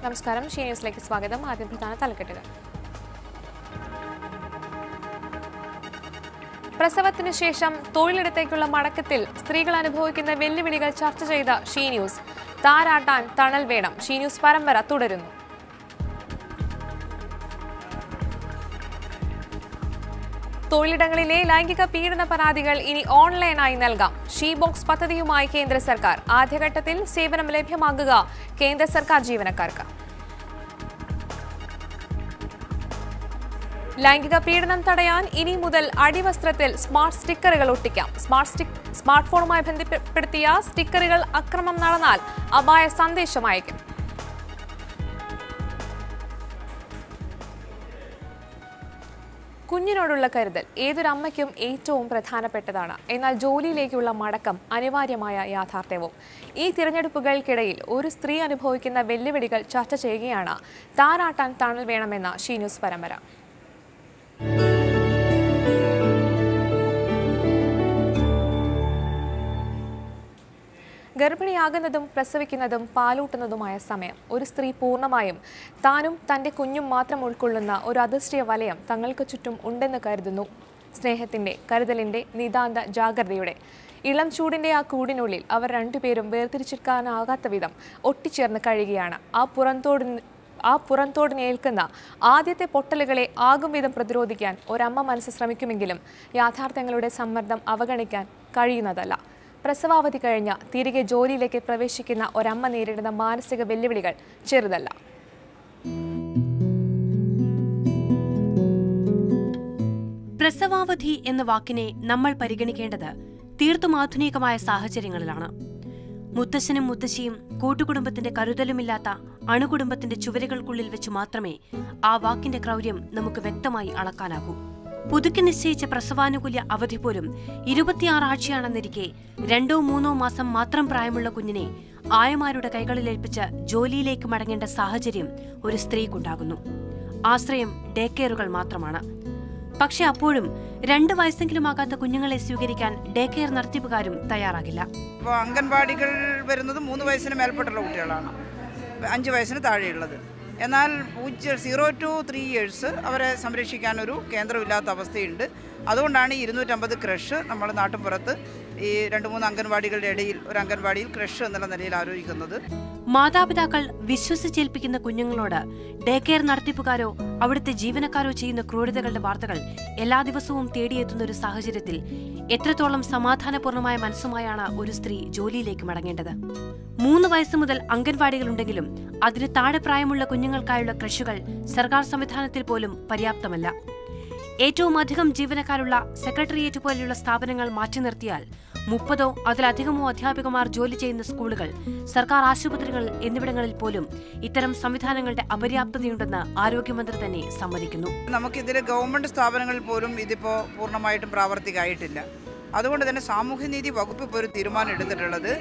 നമസ്കാരം. ഷീ ന്യൂസിലേക്ക് സ്വാഗതം. ആദ്യം പ്രധാന തലക്കെട്ടുകൾ. പ്രസവത്തിനു ശേഷം തൊഴിലിടത്തേക്കുള്ള മടക്കത്തിൽ സ്ത്രീകൾ അനുഭവിക്കുന്ന വെല്ലുവിളികൾ ചർച്ച ചെയ്ത ഷീ ന്യൂസ്. താരാട്ടാൻ തണൽ വേണം. ഷീ ന്യൂസ് പരമ്പര തുടരുന്നു. തൊഴിലിടങ്ങളിലെ ലൈംഗിക പീഡന പരാതികൾ ഇനി ഓൺലൈനായി നൽകാം. ഷീ ബോക്സ് പദ്ധതിയുമായി കേന്ദ്ര സർക്കാർ. ആദ്യഘട്ടത്തിൽ സേവനം ലഭ്യമാക്കുക കേന്ദ്ര സർക്കാർ ജീവനക്കാർക്ക്. ലൈംഗിക പീഡനം തടയാൻ ഇനി മുതൽ അടിവസ്ത്രത്തിൽ സ്മാർട്ട് സ്റ്റിക്കറുകൾ ഒട്ടിക്കാം. സ്മാർട്ട് ഫോണുമായി ബന്ധപ്പെടുത്തിയ സ്റ്റിക്കറുകൾ അക്രമം നടന്നാൽ അപായ സന്ദേശം അയക്കും. കുഞ്ഞിനോടുള്ള കരുതൽ ഏതൊരമ്മയ്ക്കും ഏറ്റവും പ്രധാനപ്പെട്ടതാണ്. എന്നാൽ ജോലിയിലേക്കുള്ള മടക്കം അനിവാര്യമായ യാഥാർത്ഥ്യവും. ഈ തിരഞ്ഞെടുപ്പുകൾക്കിടയിൽ ഒരു സ്ത്രീ അനുഭവിക്കുന്ന വെല്ലുവിളികൾ ചർച്ച ചെയ്യുകയാണ് താരാട്ടാൻ തണൽ വേണമെന്ന ഷീ ന്യൂസ് പരമ്പര. ഗർഭിണിയാകുന്നതും പ്രസവിക്കുന്നതും പാലൂട്ടുന്നതുമായ സമയം ഒരു സ്ത്രീ പൂർണ്ണമായും താനും തൻ്റെ കുഞ്ഞും മാത്രം ഉൾക്കൊള്ളുന്ന ഒരു അദൃശ്യ വലയം തങ്ങൾക്ക് ചുറ്റും ഉണ്ടെന്ന് കരുതുന്നു. സ്നേഹത്തിൻ്റെ, കരുതലിൻ്റെ, നിതാന്ത ജാഗ്രതയുടെ. ഇളം ചൂടിൻ്റെ ആ കൂടിനുള്ളിൽ അവർ രണ്ടുപേരും വേർതിരിച്ചെടുക്കാനാകാത്ത വിധം ഒട്ടിച്ചേർന്ന് കഴിയുകയാണ്. ആ പുറന്തോടിനേൽക്കുന്ന ആദ്യത്തെ പൊട്ടലുകളെ ആകും വിധം പ്രതിരോധിക്കാൻ ഒരമ്മ മനസ്സ് ശ്രമിക്കുമെങ്കിലും യാഥാർത്ഥ്യങ്ങളുടെ സമ്മർദ്ദം അവഗണിക്കാൻ കഴിയുന്നതല്ല. പ്രസവാവധി കഴിഞ്ഞ് തിരികെ ജോലിയിലേക്ക് പ്രവേശിക്കുന്ന ഒരമ്മ നേരിടുന്ന മാനസിക വെല്ലുവിളികൾ ചെറുതല്ല. പ്രസവാവധി എന്ന വാക്കിനെ നമ്മൾ പരിഗണിക്കേണ്ടത് തീർത്തും ആധുനികമായ സാഹചര്യങ്ങളിലാണ്. മുത്തശ്ശനും മുത്തശ്ശിയും കൂട്ടുകുടുംബത്തിന്റെ കരുതലുമില്ലാത്ത അണുകുടുംബത്തിന്റെ ചുവരുകൾക്കുള്ളിൽ വെച്ച് മാത്രമേ ആ വാക്കിന്റെ ക്രൗര്യം നമുക്ക് വ്യക്തമായി അളക്കാനാകൂ. പുതുക്കി നിശ്ചയിച്ച പ്രസവാനുകൂല്യ അവധി പോലും 26 ആഴ്ചയാണെന്നിരിക്കെ 2-3 മാസം മാത്രം പ്രായമുള്ള കുഞ്ഞിനെ ആയമാരുടെ കൈകളിലേൽപ്പിച്ച് ജോലിയിലേക്ക് മടങ്ങേണ്ട സാഹചര്യം ഒരു സ്ത്രീക്കുണ്ടാകുന്നു. ആശ്രയം ഡേ കെയറുകൾ മാത്രമാണ്. പക്ഷെ അപ്പോഴും 2 വയസ്സെങ്കിലുമാകാത്ത കുഞ്ഞുങ്ങളെ സ്വീകരിക്കാൻ ഡേ കെയർ നടത്തിപ്പുകാരും തയ്യാറാകില്ല. ഇപ്പോൾ അംഗൻവാടികൾ വരുന്നത് 3 വയസ്സിന് മേൽപ്പെട്ടുള്ള കുട്ടികളാണ്, 5 വയസ്സിന് താഴെയുള്ളത്. എന്നാൽ 0 to 3 years അവരെ സംരക്ഷിക്കാനൊരു കേന്ദ്രമില്ലാത്ത അവസ്ഥയുണ്ട്. അതുകൊണ്ടാണ് 250 ക്രഷ് നമ്മൾ നാട്ടിൻപുറത്ത് ഈ 2-3 അംഗൻവാടികളുടെ ഇടയിൽ ഒരു അംഗൻവാടിയിൽ ക്രഷ് എന്നുള്ള നിലയിൽ ആലോചിക്കുന്നത്. മാതാപിതാക്കൾ വിശ്വസിച്ചേൽപ്പിക്കുന്ന കുഞ്ഞുങ്ങളോട് ഡേ കെയർ നടത്തിപ്പുകാരോ അവിടുത്തെ ജീവനക്കാരോ ചെയ്യുന്ന ക്രൂരതകളുടെ വാർത്തകൾ എല്ലാ ദിവസവും തേടിയെത്തുന്ന ഒരു സാഹചര്യത്തിൽ എത്രത്തോളം സമാധാനപൂർണമായ മനസ്സുമായാണ് ഒരു സ്ത്രീ ജോലിയിലേക്ക് മടങ്ങേണ്ടത്? 3 വയസ്സ് മുതൽ അംഗൻവാടികളുണ്ടെങ്കിലും അതിന് താഴെ പ്രായമുള്ള കുഞ്ഞുങ്ങൾക്കായുള്ള ക്രഷുകൾ സർക്കാർ സംവിധാനത്തിൽ പോലും പര്യാപ്തമല്ല. ഏറ്റവും അധികം ജീവനക്കാരുള്ള സെക്രട്ടേറിയറ്റ് പോലെയുള്ള സ്ഥാപനങ്ങൾ മാറ്റി നിർത്തിയാൽ 30 അതിലധികമോ അധ്യാപികമാർ ജോലി ചെയ്യുന്ന സ്കൂളുകൾ, സർക്കാർ ആശുപത്രികൾ എന്നിവിടങ്ങളിൽ പോലും ഇത്തരം സംവിധാനങ്ങളുടെ അപര്യാപ്തതയുണ്ടെന്ന് ആരോഗ്യമന്ത്രി തന്നെ സമ്മതിക്കുന്നു. നമുക്കിതിൽ ഗവൺമെന്റ് സ്ഥാപനങ്ങളിൽ പോലും ഇതിപ്പോൾ പൂർണ്ണമായിട്ടും പ്രാവർത്തികമായിട്ടില്ല. അതുകൊണ്ട് തന്നെ സാമൂഹ്യനീതി വകുപ്പ് ഇപ്പോൾ ഒരു തീരുമാനം എടുത്തിട്ടുള്ളത്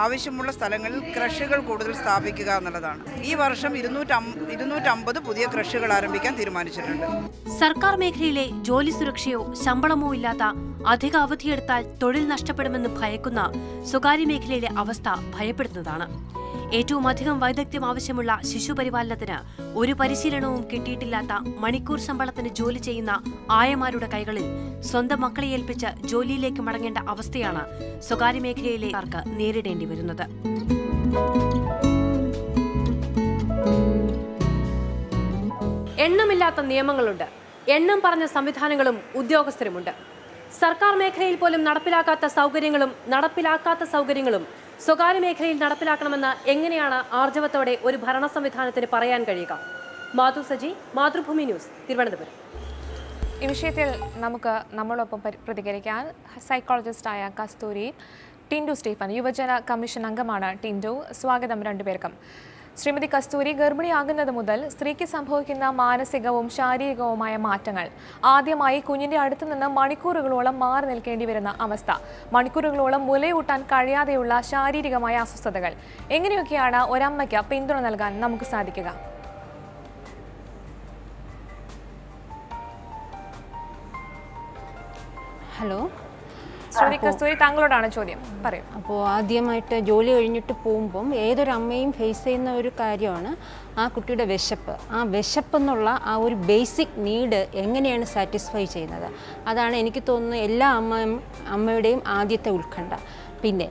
ആവശ്യമുള്ള സ്ഥലങ്ങളിൽ ക്രഷുകൾ കൂടുതൽ സ്ഥാപിക്കുക എന്നുള്ളതാണ്. ഈ വർഷം 250 പുതിയ ക്രഷുകൾ ആരംഭിക്കാൻ തീരുമാനിച്ചിട്ടുണ്ട്. സർക്കാർ മേഖലയിലെ ജോലി സുരക്ഷയോ ശമ്പളമോ ഇല്ലാത്ത അധിക അവധിയെടുത്താൽ തൊഴിൽ നഷ്ടപ്പെടുമെന്ന് ഭയക്കുന്ന സ്വകാര്യ മേഖലയിലെ അവസ്ഥ ഭയപ്പെടുന്നതാണ്. ഏറ്റവും അധികം വൈദഗ്ധ്യം ആവശ്യമുള്ള ശിശുപരിപാലനത്തിന് ഒരു പരിശീലനവും കിട്ടിയിട്ടില്ലാത്ത മണിക്കൂർ ശമ്പളത്തിന് ജോലി ചെയ്യുന്ന ആയമാരുടെ കൈകളിൽ സ്വന്തം മക്കളെ ഏൽപ്പിച്ച് ജോലിയിലേക്ക് മടങ്ങേണ്ട അവസ്ഥയാണ് സ്വകാര്യ മേഖലയിലേക്കാർക്ക് നേരിടേണ്ടി വരുന്നത്. എണ്ണമില്ലാത്ത നിയമങ്ങളുണ്ട്, എണ്ണം പറഞ്ഞ സംവിധാനങ്ങളും ഉദ്യോഗസ്ഥരുമുണ്ട്. സർക്കാർ മേഖലയിൽ പോലും നടപ്പിലാക്കാത്ത സൗകര്യങ്ങളും സ്വകാര്യ മേഖലയിൽ നടപ്പിലാക്കണമെന്ന് എങ്ങനെയാണ് ആർജവത്തോടെ ഒരു ഭരണ സംവിധാനത്തിന് പറയാൻ കഴിയുക? മാധു സജി, മാതൃഭൂമി ന്യൂസ്, തിരുവനന്തപുരം. ഈ വിഷയത്തിൽ നമ്മളൊപ്പം പ്രതികരിക്കാൻ സൈക്കോളജിസ്റ്റായ കസ്തൂരി, ടിൻഡു സ്റ്റീഫൻ, യുവജന കമ്മീഷൻ അംഗമാണ്. ടിൻഡു, സ്വാഗതം രണ്ടുപേർക്കും. ശ്രീമതി കസ്തൂരി, ഗർഭിണിയാകുന്നത് മുതൽ സ്ത്രീക്ക് സംഭവിക്കുന്ന മാനസികവും ശാരീരികവുമായ മാറ്റങ്ങൾ. ആദ്യമായി കുഞ്ഞിന്റെ അടുത്ത് നിന്ന് മണിക്കൂറുകളോളം മാറി നിൽക്കേണ്ടി വരുന്ന അവസ്ഥ, മണിക്കൂറുകളോളം മുലയൂട്ടാൻ കഴിയാതെയുള്ള ശാരീരികമായ അസ്വസ്ഥതകൾ. എങ്ങനെയൊക്കെയാണ് ഒരമ്മയ്ക്ക് പിന്തുണ നൽകാൻ നമുക്ക് സാധിക്കുക? ഹലോ, ശ്രീമതി കസ്തൂരി, താങ്കളോടാണ് ചോദ്യം, പറയൂ. അപ്പോൾ ആദ്യമായിട്ട് ജോലി കഴിഞ്ഞിട്ട് പോകുമ്പം ഏതൊരു അമ്മയും ഫേസ് ചെയ്യുന്ന ഒരു കാര്യമാണ് ആ കുട്ടിയുടെ വിശപ്പ്. ആ വിശപ്പെന്നുള്ള ആ ഒരു ബേസിക് നീഡ് എങ്ങനെയാണ് സാറ്റിസ്ഫൈ ചെയ്യുന്നത്? അതാണ് എനിക്ക് തോന്നുന്നു എല്ലാ അമ്മയുടെയും ആദ്യത്തെ ഉത്കണ്ഠ. പിന്നെ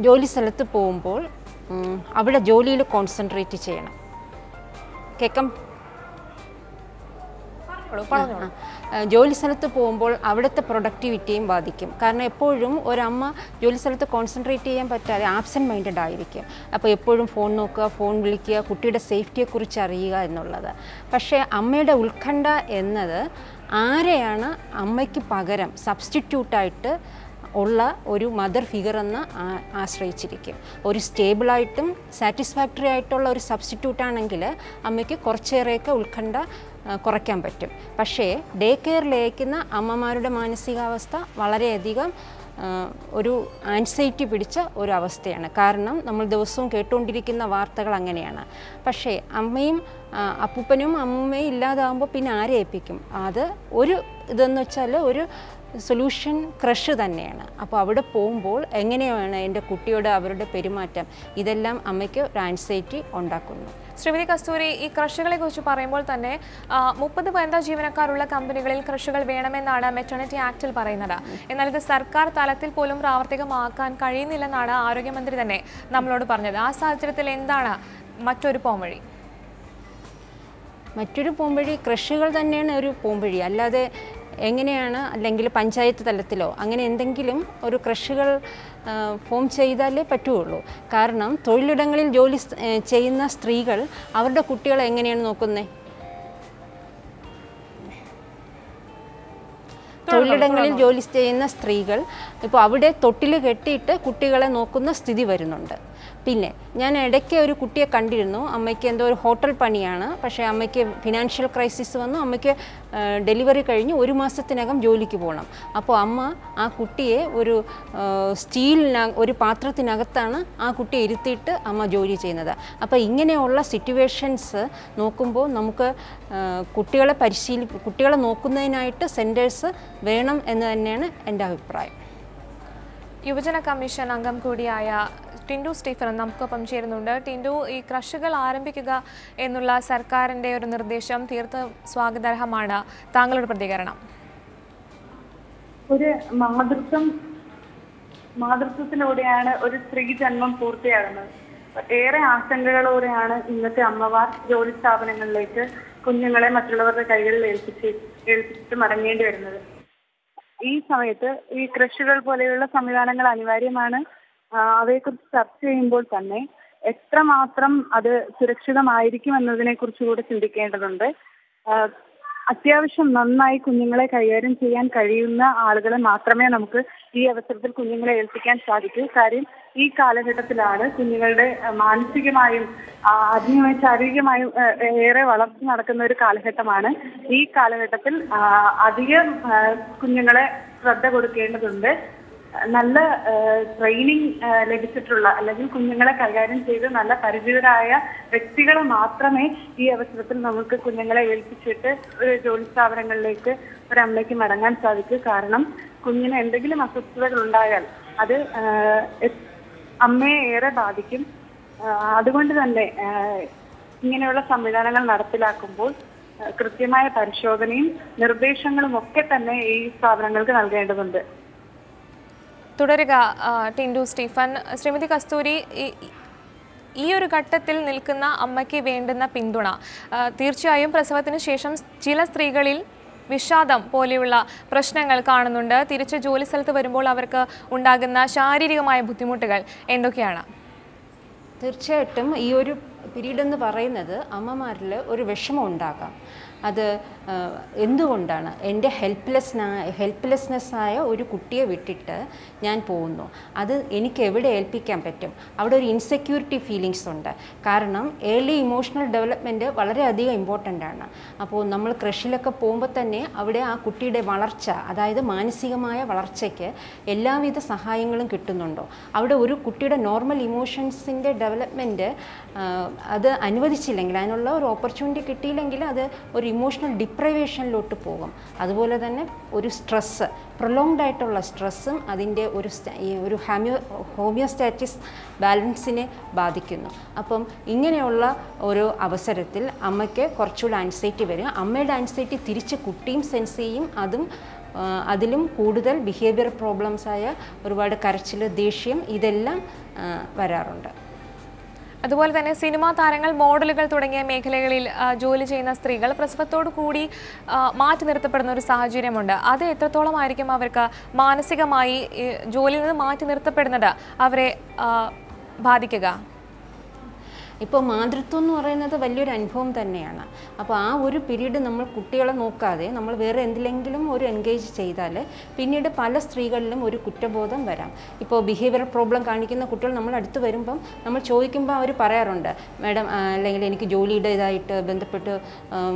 ജോലി സ്ഥലത്ത് പോകുമ്പോൾ അവിടെ ജോലിയിൽ കോൺസെൻട്രേറ്റ് ചെയ്യണം. കേൾക്കാം? ജോലി സ്ഥലത്ത് പോകുമ്പോൾ അവിടുത്തെ പ്രൊഡക്ടിവിറ്റിയും ബാധിക്കും. കാരണം എപ്പോഴും ഒരമ്മ ജോലി സ്ഥലത്ത് കോൺസെൻട്രേറ്റ് ചെയ്യാൻ പറ്റാതെ ആബ്സെൻറ്റ് മൈൻഡഡ് ആയിരിക്കും. അപ്പോൾ എപ്പോഴും ഫോൺ നോക്കുക, ഫോൺ വിളിക്കുക, കുട്ടിയുടെ സേഫ്റ്റിയെക്കുറിച്ച് അറിയുക എന്നുള്ളത്. പക്ഷേ അമ്മയുടെ ഉത്കണ്ഠ എന്നത് ആരെയാണ് അമ്മയ്ക്ക് പകരം സബ്സ്റ്റിറ്റ്യൂട്ടായിട്ട് ഉള്ള ഒരു മദർ ഫിഗർ എന്ന് ആശ്രയിച്ചിരിക്കും. ഒരു സ്റ്റേബിളായിട്ടും സാറ്റിസ്ഫാക്ടറി ആയിട്ടുള്ള ഒരു സബ്സ്റ്റിറ്റ്യൂട്ടാണെങ്കിൽ അമ്മയ്ക്ക് കുറച്ചേറെയൊക്കെ ഉത്കണ്ഠ കുറയ്ക്കാൻ പറ്റും. പക്ഷേ ഡേ കെയറിലേക്കുന്ന അമ്മമാരുടെ മാനസികാവസ്ഥ വളരെയധികം ഒരു ആൻസൈറ്റി പിടിച്ച ഒരു അവസ്ഥയാണ്. കാരണം നമ്മൾ ദിവസവും കേട്ടുകൊണ്ടിരിക്കുന്ന വാർത്തകൾ അങ്ങനെയാണ്. പക്ഷേ അമ്മയും അപ്പൂപ്പനും അമ്മൂമ്മയും ഇല്ലാതാകുമ്പോൾ പിന്നെ ആരെ ഏൽപ്പിക്കും? അത് ഒരു ഇതെന്ന് വെച്ചാൽ ഒരു സൊല്യൂഷൻ ക്രഷ് തന്നെയാണ്. അപ്പോൾ അവിടെ പോകുമ്പോൾ എങ്ങനെയാണ് എൻ്റെ കുട്ടിയോട് അവരുടെ പെരുമാറ്റം, ഇതെല്ലാം അമ്മയ്ക്ക് ഒരു ആൻസൈറ്റി ഉണ്ടാക്കുന്നു. ശ്രീമതി കസ്തൂരി, ഈ ക്രഷുകളെ കുറിച്ച് പറയുമ്പോൾ തന്നെ 30 വനിതാ ജീവനക്കാരുള്ള കമ്പനികളിൽ ക്രഷുകൾ വേണമെന്നാണ് മെറ്റേണിറ്റി ആക്ടിൽ പറയുന്നത്. എന്നാൽ ഇത് സർക്കാർ തലത്തിൽ പോലും പ്രാവർത്തികമാക്കാൻ കഴിയുന്നില്ലെന്നാണ് ആരോഗ്യമന്ത്രി തന്നെ നമ്മളോട് പറഞ്ഞത്. ആ സാഹചര്യത്തിൽ എന്താണ് മറ്റൊരു പോംവഴി? മറ്റൊരു പോംവഴി ക്രഷുകൾ തന്നെയാണ് ഒരു പോംവഴി. അല്ലാതെ എങ്ങനെയാണ്, അല്ലെങ്കിൽ പഞ്ചായത്ത് തലത്തിലോ അങ്ങനെ എന്തെങ്കിലും ഒരു ക്രഷുകൾ ഫോം ചെയ്താലേ പറ്റുകയുള്ളൂ. കാരണം തൊഴിലിടങ്ങളിൽ ജോലി ചെയ്യുന്ന സ്ത്രീകൾ അവരുടെ കുട്ടികളെ എങ്ങനെയാണ് നോക്കുന്നത്? തൊഴിലിടങ്ങളിൽ ജോലി ചെയ്യുന്ന സ്ത്രീകൾ ഇപ്പോൾ അവിടെ തൊട്ടിൽ കെട്ടിയിട്ട് കുട്ടികളെ നോക്കുന്ന സ്ഥിതി വരുന്നുണ്ട്. പിന്നെ ഞാൻ ഇടയ്ക്ക് ഒരു കുട്ടിയെ കണ്ടിരുന്നു. അമ്മയ്ക്ക് എന്തോ ഒരു ഹോട്ടൽ പണിയാണ്. പക്ഷേ അമ്മയ്ക്ക് ഫിനാൻഷ്യൽ ക്രൈസിസ് വന്നു. അമ്മയ്ക്ക് ഡെലിവറി കഴിഞ്ഞ് 1 മാസത്തിനകം ജോലിക്ക് പോകണം. അപ്പോൾ അമ്മ ആ കുട്ടിയെ ഒരു ഒരു പാത്രത്തിനകത്താണ് ആ കുട്ടിയെ ഇരുത്തിയിട്ട് അമ്മ ജോലി ചെയ്യുന്നത്. അപ്പോൾ ഇങ്ങനെയുള്ള സിറ്റുവേഷൻസ് നോക്കുമ്പോൾ നമുക്ക് കുട്ടികളെ നോക്കുന്നതിനായിട്ട് സെൻറ്റേഴ്സ് വേണം എന്ന് തന്നെയാണ് എൻ്റെ അഭിപ്രായം. യുവജന കമ്മീഷൻ അംഗം കൂടിയായ ടിൻഡു സ്റ്റീഫൻ നമുക്കൊപ്പം ചേരുന്നുണ്ട്. ടിൻഡു, ഈ ക്രഷുകൾ ആരംഭിക്കുക എന്നുള്ള സർക്കാരിൻ്റെ ഒരു നിർദ്ദേശം തീർത്തും സ്വാഗതാർഹമാണ്. താങ്കളുടെ പ്രതികരണം? ഒരു മാതൃത്വത്തിലൂടെയാണ് ഒരു സ്ത്രീ ജന്മം പൂർത്തിയാകുന്നത്. ഏറെ ആശങ്കകളോടെയാണ് ഇന്നത്തെ അമ്മമാർ ജോലി സ്ഥാപനങ്ങളിലേക്ക് കുഞ്ഞുങ്ങളെ മറ്റുള്ളവരുടെ കൈകളിൽ ഏൽപ്പിച്ചിട്ട് മടങ്ങേണ്ടി വരുന്നത്. ഈ സമയത്ത് ഈ ക്രഷുകൾ പോലെയുള്ള സംവിധാനങ്ങൾ അനിവാര്യമാണ്. അവയെക്കുറിച്ച് ചർച്ച ചെയ്യുമ്പോൾ തന്നെ എത്രമാത്രം അത് സുരക്ഷിതമായിരിക്കും എന്നതിനെ കുറിച്ച് കൂടെ ചിന്തിക്കേണ്ടതുണ്ട്. അത്യാവശ്യം നന്നായി കുഞ്ഞുങ്ങളെ കൈകാര്യം ചെയ്യാൻ കഴിയുന്ന ആളുകളെ മാത്രമേ നമുക്ക് ഈ അവസരത്തിൽ കുഞ്ഞുങ്ങളെ ഏൽപ്പിക്കാൻ സാധിക്കൂ. കാര്യം ഈ കാലഘട്ടത്തിലാണ് കുഞ്ഞുങ്ങളുടെ മാനസികമായും ആത്മീയമായും ശാരീരികമായും ഏറെ വളർച്ച നടക്കുന്ന ഒരു കാലഘട്ടമാണ്. ഈ കാലഘട്ടത്തിൽ അധികം കുഞ്ഞുങ്ങളെ ശ്രദ്ധ കൊടുക്കേണ്ടതുണ്ട്. നല്ല ട്രെയിനിങ് ലഭിച്ചിട്ടുള്ള അല്ലെങ്കിൽ കുഞ്ഞുങ്ങളെ കൈകാര്യം ചെയ്ത് നല്ല പരിചിതരായ വ്യക്തികളെ മാത്രമേ ഈ അവസരത്തിൽ നമുക്ക് കുഞ്ഞുങ്ങളെ ഏൽപ്പിച്ചിട്ട് ജോലി സ്ഥാപനങ്ങളിലേക്ക് ഒരമ്മയ്ക്ക് മടങ്ങാൻ സാധിക്കൂ. കാരണം കുഞ്ഞിന് എന്തെങ്കിലും അസ്വസ്ഥതകൾ ഉണ്ടായാൽ അത് അമ്മയെ ഏറെ ബാധിക്കും. അതുകൊണ്ട് തന്നെ ഇങ്ങനെയുള്ള സംവിധാനങ്ങൾ നടപ്പിലാക്കുമ്പോൾ കൃത്യമായ പരിശോധനയും നിർദ്ദേശങ്ങളും ഒക്കെ തന്നെ ഈ സ്ഥാപനങ്ങൾക്ക് നൽകേണ്ടതുണ്ട്. തുടരുക ടിൻഡു സ്റ്റീഫൻ. ശ്രീമതി കസ്തൂരി, ഈ ഒരു ഘട്ടത്തിൽ നിൽക്കുന്ന അമ്മയ്ക്ക് വേണ്ടുന്ന പിന്തുണ, തീർച്ചയായും പ്രസവത്തിന് ശേഷം ചില സ്ത്രീകളിൽ വിഷാദം പോലെയുള്ള പ്രശ്നങ്ങൾ കാണുന്നുണ്ട്. തിരിച്ച് ജോലി സ്ഥലത്ത് വരുമ്പോൾ അവർക്ക് ഉണ്ടാകുന്ന ശാരീരികമായ ബുദ്ധിമുട്ടുകൾ എന്തൊക്കെയാണ്? തീർച്ചയായിട്ടും ഈ ഒരു പീരീഡ് എന്ന് പറയുന്നത് അമ്മമാരിൽ ഒരു വിഷമം ഉണ്ടാകാം. അത് എന്തുകൊണ്ടാണ് എൻ്റെ ഹെൽപ്ലെസ്നെസ്സായ ഒരു കുട്ടിയെ വിട്ടിട്ട് ഞാൻ പോകുന്നു, അത് എനിക്ക് എവിടെ ഏൽപ്പിക്കാൻ പറ്റും? അവിടെ ഒരു ഇൻസെക്യൂരിറ്റി ഫീലിങ്സ് ഉണ്ട്. കാരണം ഏർലി ഇമോഷണൽ ഡെവലപ്മെൻറ്റ് വളരെയധികം ഇമ്പോർട്ടൻ്റ് ആണ്. അപ്പോൾ നമ്മൾ ക്രഷിലൊക്കെ പോകുമ്പോൾ തന്നെ അവിടെ ആ കുട്ടിയുടെ വളർച്ച, അതായത് മാനസികമായ വളർച്ചയ്ക്ക് എല്ലാവിധ സഹായങ്ങളും കിട്ടുന്നുണ്ടോ? അവിടെ ഒരു കുട്ടിയുടെ നോർമൽ ഇമോഷൻസിൻ്റെ ഡെവലപ്മെൻറ്റ് അത് അനുവദിച്ചില്ലെങ്കിൽ, അതിനുള്ള ഒരു ഓപ്പർച്യൂണിറ്റി കിട്ടിയില്ലെങ്കിൽ അത് ഒരു ഇമോഷണൽ ഡിപ്രൈവേഷനിലോട്ട് പോകും. അതുപോലെ തന്നെ ഒരു സ്ട്രെസ്സ്, പ്രൊലോങ്ഡ് ആയിട്ടുള്ള സ്ട്രെസ്സും അതിൻ്റെ ഒരു ഹോമിയോസ്റ്റാറ്റിസ് ബാലൻസിനെ ബാധിക്കുന്നു. അപ്പം ഇങ്ങനെയുള്ള ഒരു അവസരത്തിൽ അമ്മയ്ക്ക് കുറച്ചുകൂടി ആൻസൈറ്റി വരും. അമ്മയുടെ ആൻസൈറ്റി തിരിച്ച് കുട്ടിയും സെൻസ് ചെയ്യും. അതിലും കൂടുതൽ ബിഹേവിയർ പ്രോബ്ലംസായ ഒരുപാട് കരച്ചിൽ, ദേഷ്യം ഇതെല്ലാം വരാറുണ്ട്. അതുപോലെ തന്നെ സിനിമാ താരങ്ങൾ, മോഡലുകൾ തുടങ്ങിയ മേഖലകളിൽ ജോലി ചെയ്യുന്ന സ്ത്രീകൾ പ്രസവത്തോടു കൂടി മാറ്റി നിർത്തപ്പെടുന്ന ഒരു സാഹചര്യമുണ്ട്. അത് എത്രത്തോളമായിരിക്കും അവർക്ക് മാനസികമായി ജോലിയിൽ നിന്ന് മാറ്റി നിർത്തപ്പെടുന്നത് അവരെ ബാധിക്കുക? ഇപ്പോൾ മാതൃത്വം എന്ന് പറയുന്നത് വലിയൊരു അനുഭവം തന്നെയാണ്. അപ്പോൾ ആ ഒരു പീരീഡ് നമ്മൾ കുട്ടികളെ നോക്കാതെ നമ്മൾ വേറെ എന്തിലെങ്കിലും ഒരു എൻഗേജ് ചെയ്താൽ പിന്നീട് പല സ്ത്രീകളിലും ഒരു കുറ്റബോധം വരാം. ഇപ്പോൾ ബിഹേവിയർ പ്രോബ്ലം കാണിക്കുന്ന കുട്ടികൾ നമ്മൾ അടുത്ത് വരുമ്പം നമ്മൾ ചോദിക്കുമ്പോൾ അവർ പറയാറുണ്ട്, മാഡം അല്ലെങ്കിൽ എനിക്ക് ജോലിയുടെ ഇതായിട്ട് ബന്ധപ്പെട്ട്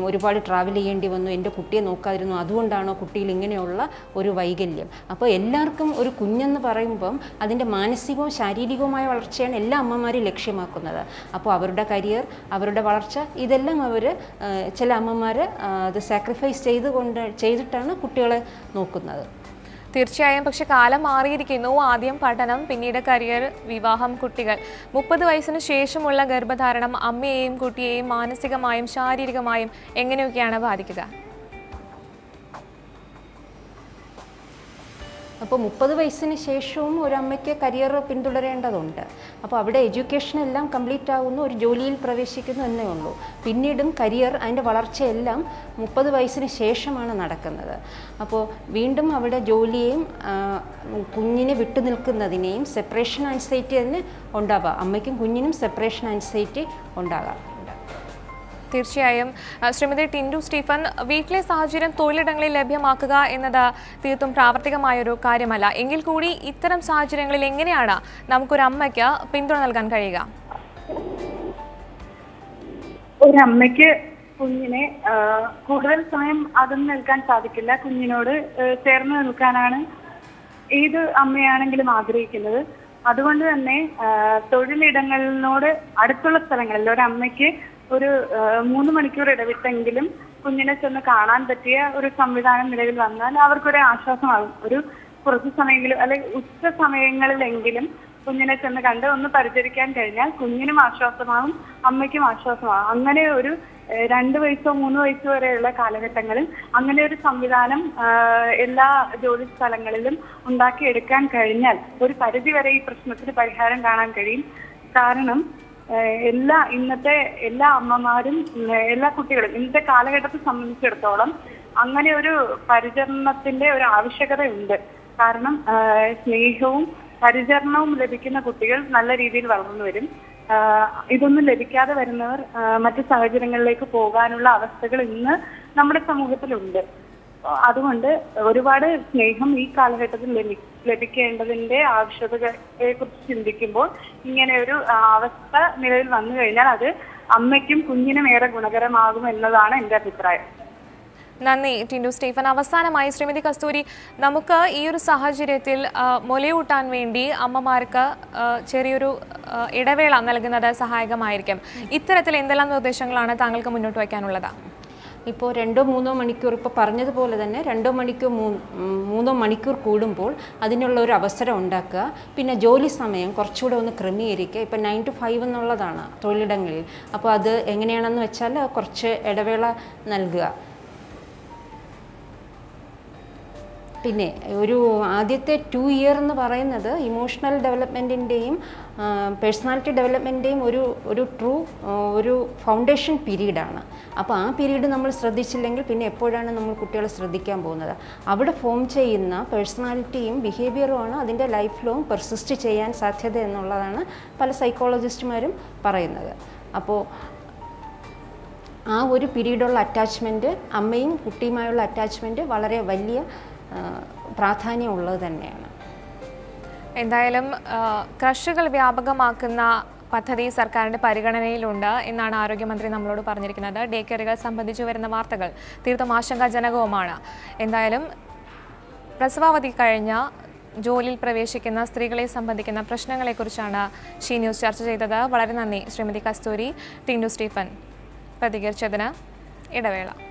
ഒരുപാട് ട്രാവൽ ചെയ്യേണ്ടി വന്നു, എൻ്റെ കുട്ടിയെ നോക്കാതിരുന്നു, അതുകൊണ്ടാണോ കുട്ടിയിൽ ഇങ്ങനെയുള്ള ഒരു വൈകല്യം. അപ്പോൾ എല്ലാവർക്കും ഒരു കുഞ്ഞെന്ന് പറയുമ്പം അതിൻ്റെ മാനസികവും ശാരീരികവുമായ വളർച്ചയാണ് എല്ലാ അമ്മമാരും ലക്ഷ്യമാക്കുന്നത്. അപ്പോൾ അവരുടെ കരിയർ, അവരുടെ വളർച്ച, ഇതെല്ലാം അവർ ചില അമ്മമാർ അത് സാക്രിഫൈസ് ചെയ്തിട്ടാണ് കുട്ടികളെ നോക്കുന്നത്. തീർച്ചയായും. പക്ഷെ കാലം മാറിയിരിക്കുന്നു. ആദ്യം പഠനം, പിന്നീട് കരിയർ, വിവാഹം, കുട്ടികൾ. 30 വയസ്സിന് ശേഷമുള്ള ഗർഭധാരണം അമ്മയെയും കുട്ടിയെയും മാനസികമായും ശാരീരികമായും എങ്ങനെയൊക്കെയാണ് ബാധിക്കുക? അപ്പോൾ 30 വയസ്സിന് ശേഷവും ഒരു അമ്മയ്ക്ക് കരിയർ പിന്തുടരേണ്ടതുണ്ട്. അപ്പോൾ അവിടെ എഡ്യൂക്കേഷൻ എല്ലാം കംപ്ലീറ്റ് ആകുന്നു, ഒരു ജോലിയിൽ പ്രവേശിക്കുന്നു എന്നേ ഉള്ളൂ. പിന്നീടും കരിയർ, അതിൻ്റെ വളർച്ചയെല്ലാം 30 വയസ്സിന് ശേഷമാണ് നടക്കുന്നത്. അപ്പോൾ വീണ്ടും അവിടെ ജോലിയെയും കുഞ്ഞിനെ വിട്ടു നിൽക്കുന്നതിനെയും സെപ്പറേഷൻ ആൻസൈറ്റി തന്നെ ഉണ്ടാവാം. അമ്മയ്ക്കും കുഞ്ഞിനും സെപ്പറേഷൻ ആൻസൈറ്റി ഉണ്ടാകാം. തീർച്ചയായും. ശ്രീമതി ടിൻഡു സ്റ്റീഫൻ, വീട്ടിലെ സാഹചര്യം തൊഴിലിടങ്ങളിൽ ലഭ്യമാക്കുക എന്നത് തീർത്തും പ്രാവർത്തികമായൊരു കാര്യമല്ല. എങ്കിൽ കൂടി ഇത്തരം സാഹചര്യങ്ങളിൽ എങ്ങനെയാണ് നമുക്കൊരു അമ്മയ്ക്ക് പിന്തുണ നൽകാൻ കഴിയുക? ഒരമ്മയ്ക്ക് കുഞ്ഞിനെ കൂടുതൽ സമയം അകന്നു നിൽക്കാൻ സാധിക്കില്ല. കുഞ്ഞിനോട് ചേർന്ന് നിൽക്കാനാണ് ഏത് അമ്മയാണെങ്കിലും ആഗ്രഹിക്കുന്നത്. അതുകൊണ്ട് തന്നെ തൊഴിലിടങ്ങളിനോട് അടുത്തുള്ള സ്ഥലങ്ങളിൽ ഒരമ്മയ്ക്ക് ഒരു 3 മണിക്കൂർ ഇടവിട്ടെങ്കിലും കുഞ്ഞിനെ ചെന്ന് കാണാൻ പറ്റിയ ഒരു സംവിധാനം നിലവിൽ വന്നാൽ അവർക്കൊരു ആശ്വാസമാകും. ഒരു കുറച്ച് സമയമെങ്കിലും അല്ലെങ്കിൽ ഉച്ച സമയങ്ങളിലെങ്കിലും കുഞ്ഞിനെ ചെന്ന് കണ്ട് ഒന്ന് പരിചരിക്കാൻ കഴിഞ്ഞാൽ കുഞ്ഞിനും ആശ്വാസമാകും, അമ്മയ്ക്കും ആശ്വാസമാകും. അങ്ങനെ ഒരു 2 വയസ്സോ 3 വയസ്സോ വരെയുള്ള കാലഘട്ടങ്ങളിൽ അങ്ങനെ ഒരു സംവിധാനം എല്ലാ ജോലി സ്ഥലങ്ങളിലും ഉണ്ടാക്കിയെടുക്കാൻ കഴിഞ്ഞാൽ ഒരു പരിധിവരെ ഈ പ്രശ്നത്തിന് പരിഹാരം കാണാൻ കഴിയും. കാരണം ഇന്നത്തെ എല്ലാ അമ്മമാരും എല്ലാ കുട്ടികളും ഇന്നത്തെ കാലഘട്ടത്തെ സംബന്ധിച്ചിടത്തോളം അങ്ങനെ ഒരു പരിചരണത്തിന്റെ ഒരു ആവശ്യകതയുണ്ട്. കാരണം സ്നേഹവും പരിചരണവും ലഭിക്കുന്ന കുട്ടികൾ നല്ല രീതിയിൽ വളർന്നു വരും. ഇതൊന്നും ലഭിക്കാതെ വരുന്നവർ മറ്റു സാഹചര്യങ്ങളിലേക്ക് പോകാനുള്ള അവസ്ഥകൾ ഇന്ന് നമ്മുടെ സമൂഹത്തിലുണ്ട്. അതുകൊണ്ട് ഒരുപാട് സ്നേഹം ഈ കാലഘട്ടത്തിൽ ലഭിക്കേണ്ടതിന്റെ ആവശ്യകതയെ കുറിച്ച് ചിന്തിക്കുമ്പോൾ ഇങ്ങനെ ഒരു അവസ്ഥ നിലവിൽ വന്നു കഴിഞ്ഞാൽ അത് അമ്മയ്ക്കും കുഞ്ഞിനും ഏറെ ഗുണകരമാകും എന്നതാണ് എൻ്റെ അഭിപ്രായം. നന്ദി ടിൻഡു സ്റ്റീഫൻ. അവസാനമായി ശ്രീമതി കസ്തൂരി, നമുക്ക് ഈ ഒരു സാഹചര്യത്തിൽ മുലയൂട്ടാൻ വേണ്ടി അമ്മമാർക്ക് ചെറിയൊരു ഇടവേള നൽകുന്നത് സഹായകമായിരിക്കും. ഇത്തരത്തിൽ എന്തെല്ലാം നിർദ്ദേശങ്ങളാണ് താങ്കൾക്ക് മുന്നോട്ട് വയ്ക്കാനുള്ളത്? ഇപ്പോൾ 2-3 മണിക്കൂർ, ഇപ്പോൾ പറഞ്ഞതുപോലെ തന്നെ 2 മണിക്കൂർ 3 മണിക്കൂർ കൂടുമ്പോൾ അതിനുള്ള ഒരു അവസരം ഉണ്ടാക്കുക. പിന്നെ ജോലി സമയം കുറച്ചുകൂടെ ഒന്ന് ക്രമീകരിക്കുക. ഇപ്പോൾ 9 to 5 എന്നുള്ളതാണ് തൊഴിലിടങ്ങളിൽ. അപ്പോൾ അത് എങ്ങനെയാണെന്ന് വെച്ചാൽ കുറച്ച് ഇടവേള നൽകുക. പിന്നെ ഒരു ആദ്യത്തെ 2 ഇയർ എന്ന് പറയുന്നത് ഇമോഷണൽ ഡെവലപ്മെൻറ്റിൻ്റെയും പേഴ്സണാലിറ്റി ഡെവലപ്മെൻറ്റിൻ്റെയും ഒരു ഫൗണ്ടേഷൻ പീരീഡാണ്. അപ്പോൾ ആ പീരീഡ് നമ്മൾ ശ്രദ്ധിച്ചില്ലെങ്കിൽ പിന്നെ എപ്പോഴാണ് നമ്മൾ കുട്ടികളെ ശ്രദ്ധിക്കാൻ പോകുന്നത്? അവിടെ ഫോം ചെയ്യുന്ന പേഴ്സണാലിറ്റിയും ബിഹേവിയറുമാണ് അതിൻ്റെ ലൈഫ് ലോങ് പെർസിസ്റ്റ് ചെയ്യാൻ സാധ്യത എന്നുള്ളതാണ് പല സൈക്കോളജിസ്റ്റുമാരും പറയുന്നത്. അപ്പോൾ ആ ഒരു പീരീഡുള്ള അറ്റാച്ച്മെൻറ്റ്, അമ്മയും കുട്ടിയുമായുള്ള അറ്റാച്ച്മെൻറ്റ് വളരെ വലിയ പ്രാധാന്യമുള്ളത് തന്നെയാണ്. എന്തായാലും ക്രഷുകൾ വ്യാപകമാക്കുന്ന പദ്ധതി സർക്കാരിൻ്റെ പരിഗണനയിലുണ്ട് എന്നാണ് ആരോഗ്യമന്ത്രി നമ്മളോട് പറഞ്ഞിരിക്കുന്നത്. ഡേ കെയറുകൾ സംബന്ധിച്ച് വരുന്ന വാർത്തകൾ തീർത്തും ആശങ്കാജനകവുമാണ്. എന്തായാലും പ്രസവാവധി കഴിഞ്ഞ ജോലിയിൽ പ്രവേശിക്കുന്ന സ്ത്രീകളെ സംബന്ധിക്കുന്ന പ്രശ്നങ്ങളെക്കുറിച്ചാണ് ഷീ ന്യൂസ് ചർച്ച ചെയ്തത്. വളരെ നന്ദി ശ്രീമതി കസ്തൂരി. ടിൻഡു സ്റ്റീഫൻ പ്രതികരിച്ചതിന്. ഇടവേള.